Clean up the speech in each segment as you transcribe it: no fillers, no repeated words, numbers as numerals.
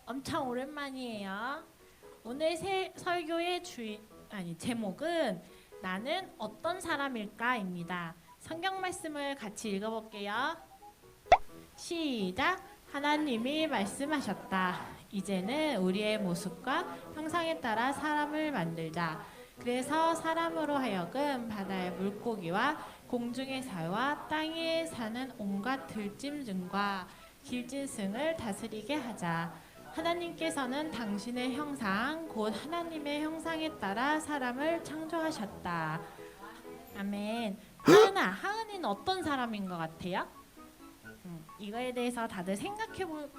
엄청 오랜만이에요. 오늘 설교의 제목은 나는 어떤 사람일까입니다. 성경 말씀을 같이 읽어볼게요. 시작. 하나님이 말씀하셨다. 이제는 우리의 모습과 형상에 따라 사람을 만들자. 그래서 사람으로 하여금 바다의 물고기와 공중의 새와 땅에 사는 온갖 들짐승과 길짐승을 다스리게 하자. 하나님께서는 당신의 형상, 곧 하나님의 형상에 따라 사람을 창조하셨다. 아멘. 하은이는 어떤 사람인 것 같아요? 이거에 대해서 다들 생각은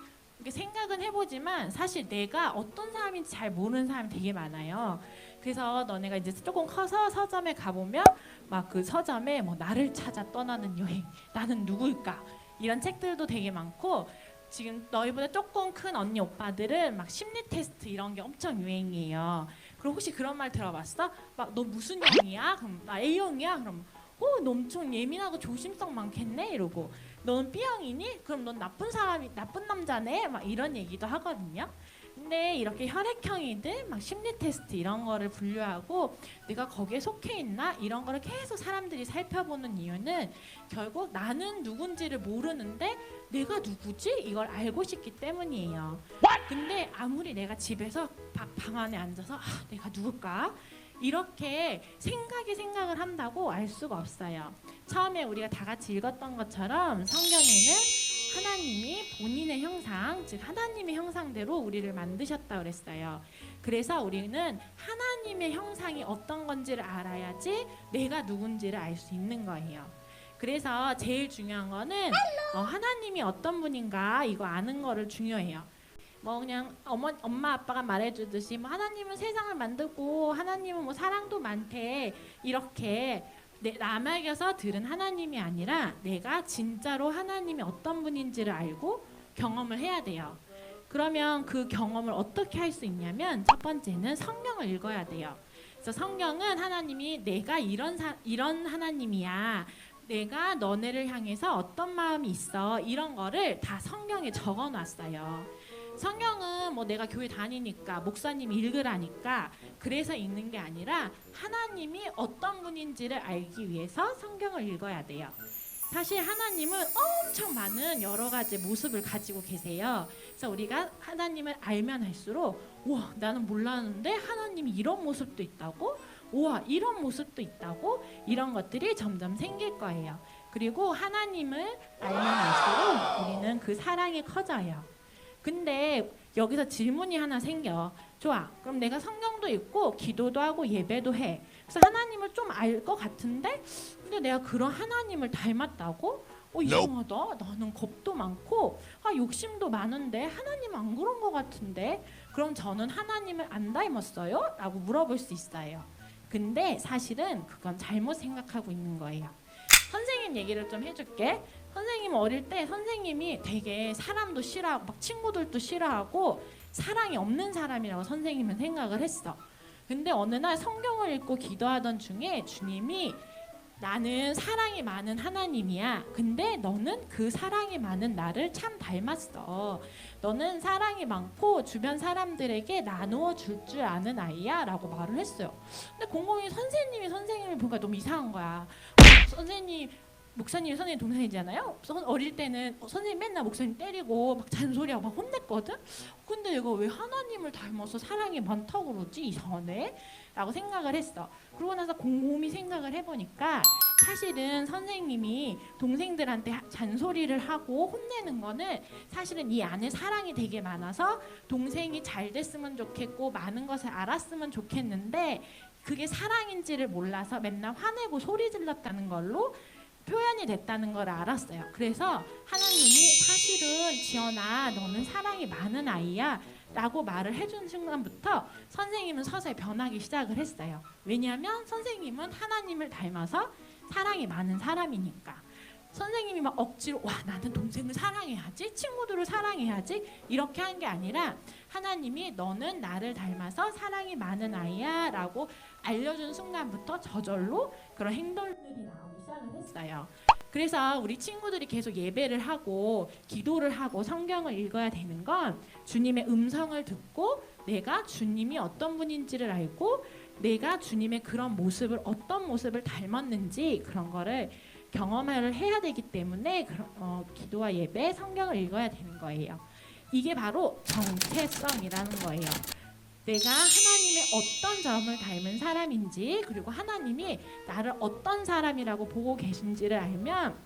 해보지만 사실 내가 어떤 사람인지 잘 모르는 사람이 되게 많아요. 그래서 너네가 이제 조금 커서 서점에 가보면 막 그 서점에 뭐 나를 찾아 떠나는 여행, 나는 누구일까? 이런 책들도 되게 많고, 지금 너희보다 조금 큰 언니 오빠들은 막 심리 테스트 이런 게 엄청 유행이에요. 그럼 혹시 그런 말 들어봤어? 막 너 무슨 형이야? 그럼 나 A형이야? 그럼 너 엄청 예민하고 조심성 많겠네? 이러고 너는 B형이니? 그럼 넌 나쁜 남자네? 막 이런 얘기도 하거든요. 근데 이렇게 혈액형이든 막 심리 테스트 이런 거를 분류하고 내가 거기에 속해 있나? 이런 거를 계속 사람들이 살펴보는 이유는 결국 나는 누군지를 모르는데 내가 누구지? 이걸 알고 싶기 때문이에요. 근데 아무리 내가 집에서 방 안에 앉아서 내가 누굴까? 이렇게 생각을 한다고 알 수가 없어요. 처음에 우리가 다 같이 읽었던 것처럼 성경에는 하나님이 본인의 형상, 즉 하나님의 형상대로 우리를 만드셨다 그랬어요. 그래서 우리는 하나님의 형상이 어떤 건지를 알아야지 내가 누군지를 알 수 있는 거예요. 그래서 제일 중요한 거는 하나님이 어떤 분인가 이거 아는 거를 중요해요. 뭐 그냥 엄마 아빠가 말해주듯이 뭐 하나님은 세상을 만들고 하나님은 뭐 사랑도 많대, 이렇게 남에게서 들은 하나님이 아니라 내가 진짜로 하나님이 어떤 분인지를 알고 경험을 해야 돼요. 그러면 그 경험을 어떻게 할 수 있냐면 첫 번째는 성경을 읽어야 돼요. 그래서 성경은 하나님이 내가 이런 하나님이야, 내가 너네를 향해서 어떤 마음이 있어, 이런 거를 다 성경에 적어놨어요. 성경은 뭐 내가 교회 다니니까 목사님이 읽으라니까 그래서 읽는 게 아니라 하나님이 어떤 분인지를 알기 위해서 성경을 읽어야 돼요. 사실 하나님은 엄청 많은 여러 가지 모습을 가지고 계세요. 그래서 우리가 하나님을 알면 할수록 우와, 나는 몰랐는데 하나님이 이런 모습도 있다고? 우와, 이런 모습도 있다고? 이런 것들이 점점 생길 거예요. 그리고 하나님을 알면 알수록 우리는 그 사랑이 커져요. 근데 여기서 질문이 하나 생겨. 좋아, 그럼 내가 성경도 읽고 기도도 하고 예배도 해. 그래서 하나님을 좀 알 것 같은데 근데 내가 그런 하나님을 닮았다고? 이상하다. 나는 겁도 많고 욕심도 많은데 하나님 안 그런 것 같은데, 그럼 저는 하나님을 안 닮았어요? 라고 물어볼 수 있어요. 근데 사실은 그건 잘못 생각하고 있는 거예요. 선생님 얘기를 좀 해줄게. 선생님 어릴 때 선생님이 되게 사람도 싫어하고 막 친구들도 싫어하고 사랑이 없는 사람이라고 선생님은 생각을 했어. 근데 어느 날 성경을 읽고 기도하던 중에 주님이 나는 사랑이 많은 하나님이야. 근데 너는 그 사랑이 많은 나를 참 닮았어. 너는 사랑이 많고 주변 사람들에게 나누어 줄 줄 아는 아이야 라고 말을 했어요. 근데 곰곰이 선생님을 보니까 너무 이상한 거야. 목사님이 선생님 동생이잖아요. 어릴 때는 선생님 맨날 목사님 때리고 막 잔소리하고 막 혼냈거든. 근데 내가 왜 하나님을 닮아서 사랑이 많다고 그러지? 이상하네? 라고 생각을 했어. 그러고 나서 곰곰이 생각을 해보니까 사실은 선생님이 동생들한테 잔소리를 하고 혼내는 거는 사실은 이 안에 사랑이 되게 많아서 동생이 잘 됐으면 좋겠고 많은 것을 알았으면 좋겠는데 그게 사랑인지를 몰라서 맨날 화내고 소리 질렀다는 걸로 표현이 됐다는 걸 알았어요. 그래서 하나님이 사실은 지연아, 너는 사랑이 많은 아이야 라고 말을 해준 순간부터 선생님은 서서히 변하기 시작을 했어요. 왜냐하면 선생님은 하나님을 닮아서 사랑이 많은 사람이니까. 선생님이 막 억지로 나는 동생을 사랑해야지, 친구들을 사랑해야지 이렇게 한 게 아니라 하나님이 너는 나를 닮아서 사랑이 많은 아이야 라고 알려준 순간부터 저절로 그런 행동들이 나오기 시작을 했어요. 그래서 우리 친구들이 계속 예배를 하고 기도를 하고 성경을 읽어야 되는 건 주님의 음성을 듣고 내가 주님이 어떤 분인지를 알고 내가 주님의 그런 모습을 어떤 모습을 닮았는지 그런 거를 경험을 해야 되기 때문에 기도와 예배, 성경을 읽어야 되는 거예요. 이게 바로 정체성이라는 거예요. 내가 하나님의 어떤 점을 닮은 사람인지 그리고 하나님이 나를 어떤 사람이라고 보고 계신지를 알면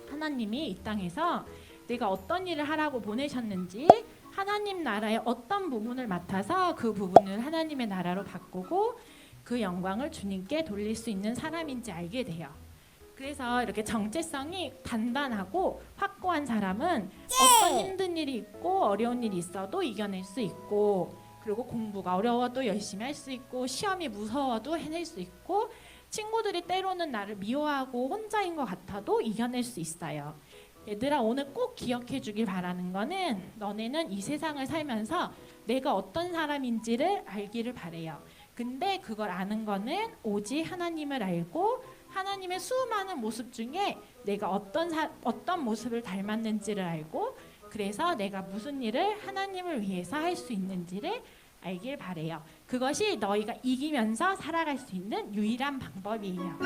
하나님이 이 땅에서 내가 어떤 일을 하라고 보내셨는지 하나님 나라의 어떤 부분을 맡아서 그 부분을 하나님의 나라로 바꾸고 그 영광을 주님께 돌릴 수 있는 사람인지 알게 돼요. 그래서 이렇게 정체성이 단단하고 확고한 사람은 어떤 힘든 일이 있고 어려운 일이 있어도 이겨낼 수 있고 그리고 공부가 어려워도 열심히 할 수 있고 시험이 무서워도 해낼 수 있고 친구들이 때로는 나를 미워하고 혼자인 것 같아도 이겨낼 수 있어요. 얘들아 오늘 꼭 기억해 주길 바라는 거는 너네는 이 세상을 살면서 내가 어떤 사람인지를 알기를 바래요. 근데 그걸 아는 거는 오직 하나님을 알고 하나님의 수많은 모습 중에 내가 어떤 모습을 닮았는지를 알고 그래서 내가 무슨 일을 하나님을 위해서 할 수 있는지를 알길 바래요. 그것이 너희가 이기면서 살아갈 수 있는 유일한 방법이에요.